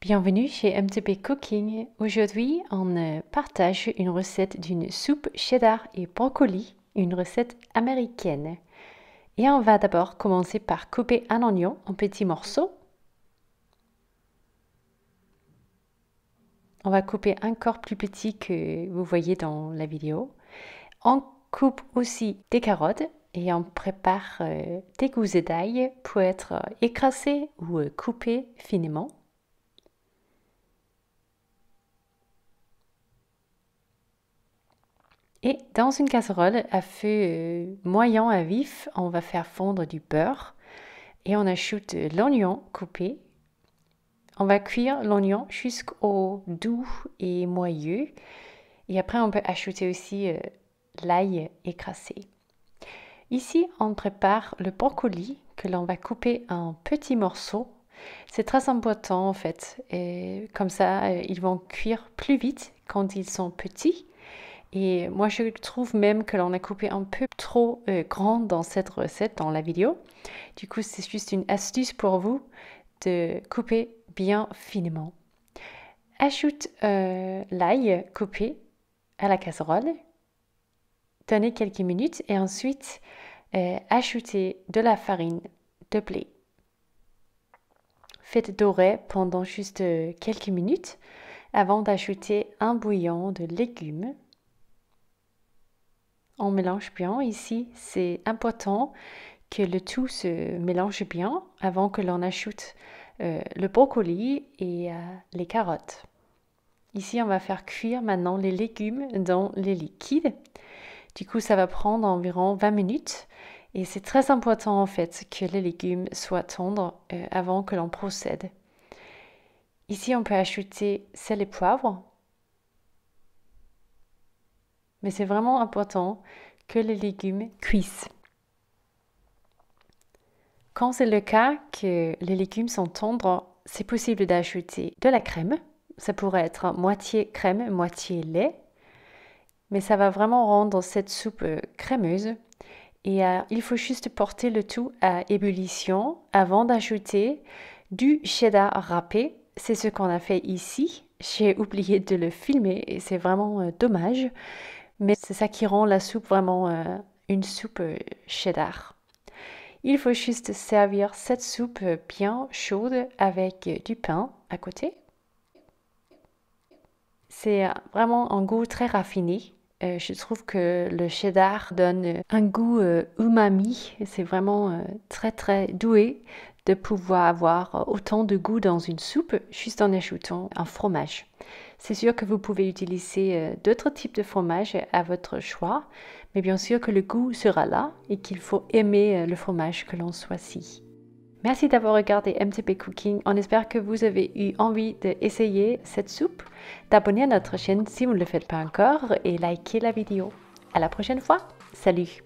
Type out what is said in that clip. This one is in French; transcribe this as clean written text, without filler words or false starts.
Bienvenue chez MTP Cooking. Aujourd'hui, on partage une recette d'une soupe cheddar et brocoli, une recette américaine. Et on va d'abord commencer par couper un oignon en petits morceaux. On va couper encore plus petit que vous voyez dans la vidéo. On coupe aussi des carottes et on prépare des gousses d'ail pour être écrasées ou coupées finement. Et dans une casserole à feu moyen à vif, on va faire fondre du beurre et on ajoute l'oignon coupé. On va cuire l'oignon jusqu'au doux et moelleux. Et après, on peut ajouter aussi l'ail écrasé. Ici, on prépare le brocoli que l'on va couper en petits morceaux. C'est très important en fait. Et comme ça, ils vont cuire plus vite quand ils sont petits. Et moi, je trouve même que l'on a coupé un peu trop grand dans cette recette, dans la vidéo. Du coup, c'est juste une astuce pour vous de couper bien finement. Ajoute l'ail coupé à la casserole. Donnez quelques minutes et ensuite ajoutez de la farine de blé. Faites dorer pendant juste quelques minutes avant d'ajouter un bouillon de légumes. On mélange bien. Ici, c'est important que le tout se mélange bien avant que l'on ajoute le brocoli et les carottes. Ici, on va faire cuire maintenant les légumes dans les liquides. Du coup, ça va prendre environ 20 minutes. Et c'est très important en fait que les légumes soient tendres avant que l'on procède. Ici, on peut ajouter sel et poivre. Mais c'est vraiment important que les légumes cuisent. Quand c'est le cas que les légumes sont tendres, c'est possible d'ajouter de la crème. Ça pourrait être moitié crème, moitié lait. Mais ça va vraiment rendre cette soupe crémeuse. Et il faut juste porter le tout à ébullition avant d'ajouter du cheddar râpé. C'est ce qu'on a fait ici. J'ai oublié de le filmer et c'est vraiment dommage. Mais c'est ça qui rend la soupe vraiment une soupe cheddar. Il faut juste servir cette soupe bien chaude avec du pain à côté. C'est vraiment un goût très raffiné. Je trouve que le cheddar donne un goût umami. C'est vraiment très très doué de pouvoir avoir autant de goût dans une soupe juste en ajoutant un fromage. C'est sûr que vous pouvez utiliser d'autres types de fromage à votre choix, mais bien sûr que le goût sera là et qu'il faut aimer le fromage que l'on choisit. Merci d'avoir regardé MTP Cooking. On espère que vous avez eu envie d'essayer cette soupe, d'abonner à notre chaîne si vous ne le faites pas encore et liker la vidéo. À la prochaine fois. Salut!